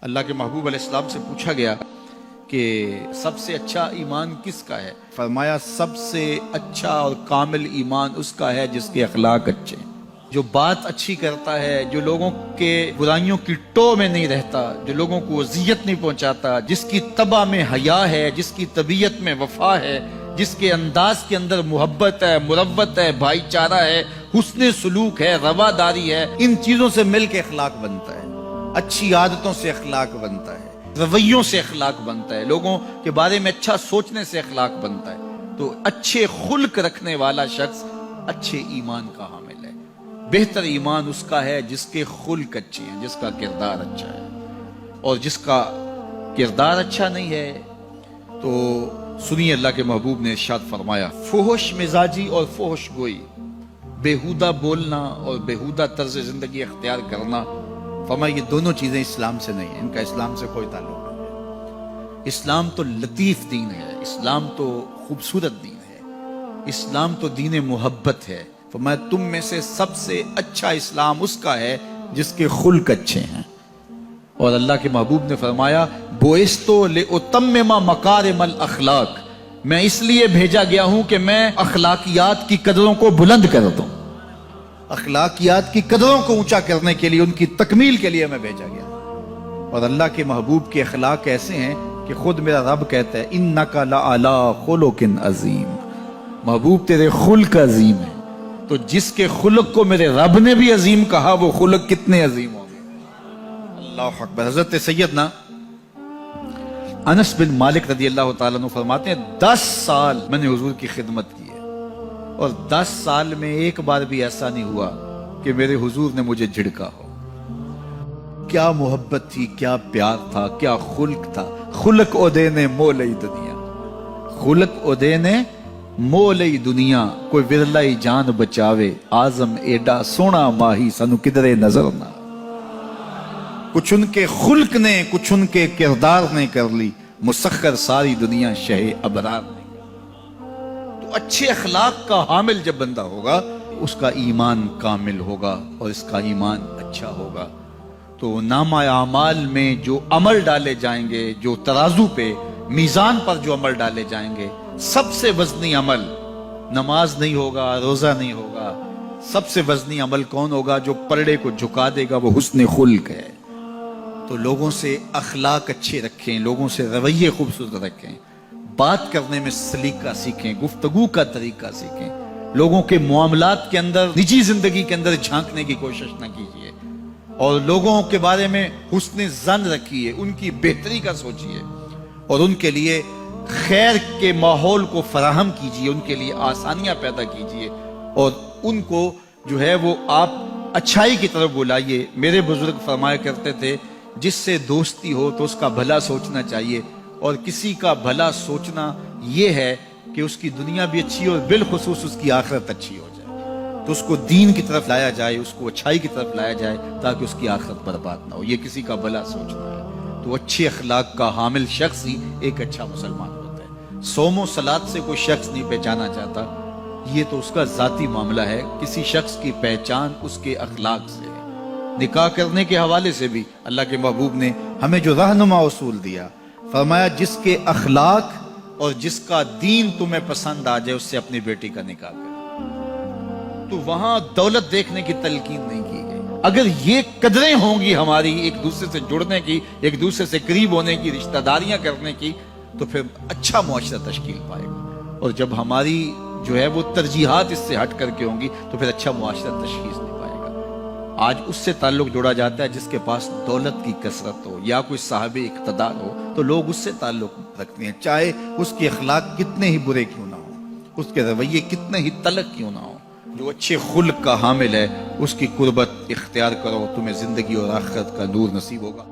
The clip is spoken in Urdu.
اللہ کے محبوب علیہ السلام سے پوچھا گیا کہ سب سے اچھا ایمان کس کا ہے؟ فرمایا سب سے اچھا اور کامل ایمان اس کا ہے جس کے اخلاق اچھے ہیں، جو بات اچھی کرتا ہے، جو لوگوں کے برائیوں کی ٹو میں نہیں رہتا، جو لوگوں کو اذیت نہیں پہنچاتا، جس کی طبع میں حیا ہے، جس کی طبیعت میں وفا ہے، جس کے انداز کے اندر محبت ہے، مروت ہے، بھائی چارہ ہے، حسن سلوک ہے، رواداری ہے۔ ان چیزوں سے مل کے اخلاق بنتا ہے، اچھی عادتوں سے اخلاق بنتا ہے، رویوں سے اخلاق بنتا ہے، لوگوں کے بارے میں اچھا سوچنے سے اخلاق بنتا ہے۔ تو اچھے خلق رکھنے والا شخص اچھے ایمان کا حامل ہے۔ بہتر ایمان اس کا ہے جس کے خلق اچھے ہیں، جس کا کردار اچھا ہے، اور جس کا کردار اچھا نہیں ہے تو سنیے اللہ کے محبوب نے ارشاد فرمایا، فحش مزاجی اور فحش گوئی، بیہودہ بولنا اور بیہودہ طرز زندگی اختیار کرنا، فرمایا یہ دونوں چیزیں اسلام سے نہیں ہیں، ان کا اسلام سے کوئی تعلق نہیں ہے۔ اسلام تو لطیف دین ہے، اسلام تو خوبصورت دین ہے، اسلام تو دین محبت ہے۔ فرمایا تم میں سے سب سے اچھا اسلام اس کا ہے جس کے خلق اچھے ہیں۔ اور اللہ کے محبوب نے فرمایا بوئستو لأتمم مکارم الاخلاق، میں اس لیے بھیجا گیا ہوں کہ میں اخلاقیات کی قدروں کو بلند کر دوں، اخلاقیات کی قدروں کو اونچا کرنے کے لیے، ان کی تکمیل کے لیے میں بھیجا گیا۔ اور اللہ کے محبوب کے اخلاق ایسے ہیں کہ خود میرا رب کہتا ہے انک لعلی خلق عظیم، محبوب تیرے خلق عظیم ہے۔ تو جس کے خلق کو میرے رب نے بھی عظیم کہا، وہ خلق کتنے عظیم ہوں گے۔ اللہ اکبر۔ حضرت سیدنا انس بن مالک رضی اللہ تعالیٰ عنہ فرماتے ہیں 10 سال میں نے حضور کی خدمت کی ہے، اور 10 سال میں ایک بار بھی ایسا نہیں ہوا کہ میرے حضور نے مجھے جھڑکا ہو۔ کیا محبت تھی، کیا پیار تھا، کیا خلق تھا۔ خلق او دینے مولئی دنیا، خلق او دینے مولئی دنیا، کوئی ورلائی جان بچاوے، آزم ایڈا سونا ماہی سنو کدرے نظر نہ۔ کچھ ان کے خلق نے، کچھ ان کے کردار نے کر لی، مسخر ساری دنیا شہ ابرار نے۔ تو اچھے اخلاق کا حامل جب بندہ ہوگا، اس کا ایمان کامل ہوگا اور اس کا ایمان اچھا ہوگا۔ تو نامہ اعمال میں جو عمل ڈالے جائیں گے، جو ترازو پہ، میزان پر جو عمل ڈالے جائیں گے، سب سے وزنی عمل نماز نہیں ہوگا، روزہ نہیں ہوگا۔ سب سے وزنی عمل کون ہوگا؟ جو پلڑے کو جھکا دے گا، وہ حسن خلق ہے۔ تو لوگوں سے اخلاق اچھے رکھیں، لوگوں سے رویے خوبصورت رکھیں، بات کرنے میں سلیقہ سیکھیں، گفتگو کا طریقہ سیکھیں، لوگوں کے معاملات کے اندر، نجی زندگی کے اندر جھانکنے کی کوشش نہ کیجیے، اور لوگوں کے بارے میں حسن ظن رکھیے، ان کی بہتری کا سوچیے، اور ان کے لیے خیر کے ماحول کو فراہم کیجیے، ان کے لیے آسانیاں پیدا کیجیے، اور ان کو جو ہے وہ آپ اچھائی کی طرف بلائیے۔ میرے بزرگ فرمایا کرتے تھے جس سے دوستی ہو تو اس کا بھلا سوچنا چاہیے، اور کسی کا بھلا سوچنا یہ ہے کہ اس کی دنیا بھی اچھی ہو، بالخصوص اس کی آخرت اچھی ہو جائے، تو اس کو دین کی طرف لایا جائے، اس کو اچھائی کی طرف لایا جائے تاکہ اس کی آخرت برباد نہ ہو۔ یہ کسی کا بھلا سوچنا ہے۔ تو اچھے اخلاق کا حامل شخص ہی ایک اچھا مسلمان ہوتا ہے۔ صوم و صلات سے کوئی شخص نہیں پہچانا چاہتا، یہ تو اس کا ذاتی معاملہ ہے۔ کسی شخص کی پہچان اس کے اخلاق سے ہے۔ نکاح کرنے کے حوالے سے بھی اللہ کے محبوب نے ہمیں جو رہنما اصول دیا، فرمایا جس کے اخلاق اور جس کا دین تمہیں پسند آ جائے، اس سے اپنی بیٹی کا نکاح کرو۔ تو وہاں دولت دیکھنے کی تلقین نہیں کی گئی۔ اگر یہ قدریں ہوں گی ہماری، ایک دوسرے سے جڑنے کی، ایک دوسرے سے قریب ہونے کی، رشتہ داریاں کرنے کی، تو پھر اچھا معاشرہ تشکیل پائے گا۔ اور جب ہماری جو ہے وہ ترجیحات اس سے ہٹ کر کے ہوں گی تو پھر اچھا معاشرہ تشکیل نہیں پائے گا۔ آج اس سے تعلق جوڑا جاتا ہے جس کے پاس دولت کی کثرت ہو یا کوئی صاحب اقتدار ہو، تو لوگ اس سے تعلق رکھتے ہیں، چاہے اس کے اخلاق کتنے ہی برے کیوں نہ ہوں، اس کے رویے کتنے ہی تلخ کیوں نہ ہوں۔ جو اچھے خلق کا حامل ہے، اس کی قربت اختیار کرو، تمہیں زندگی اور آخرت کا نور نصیب ہوگا۔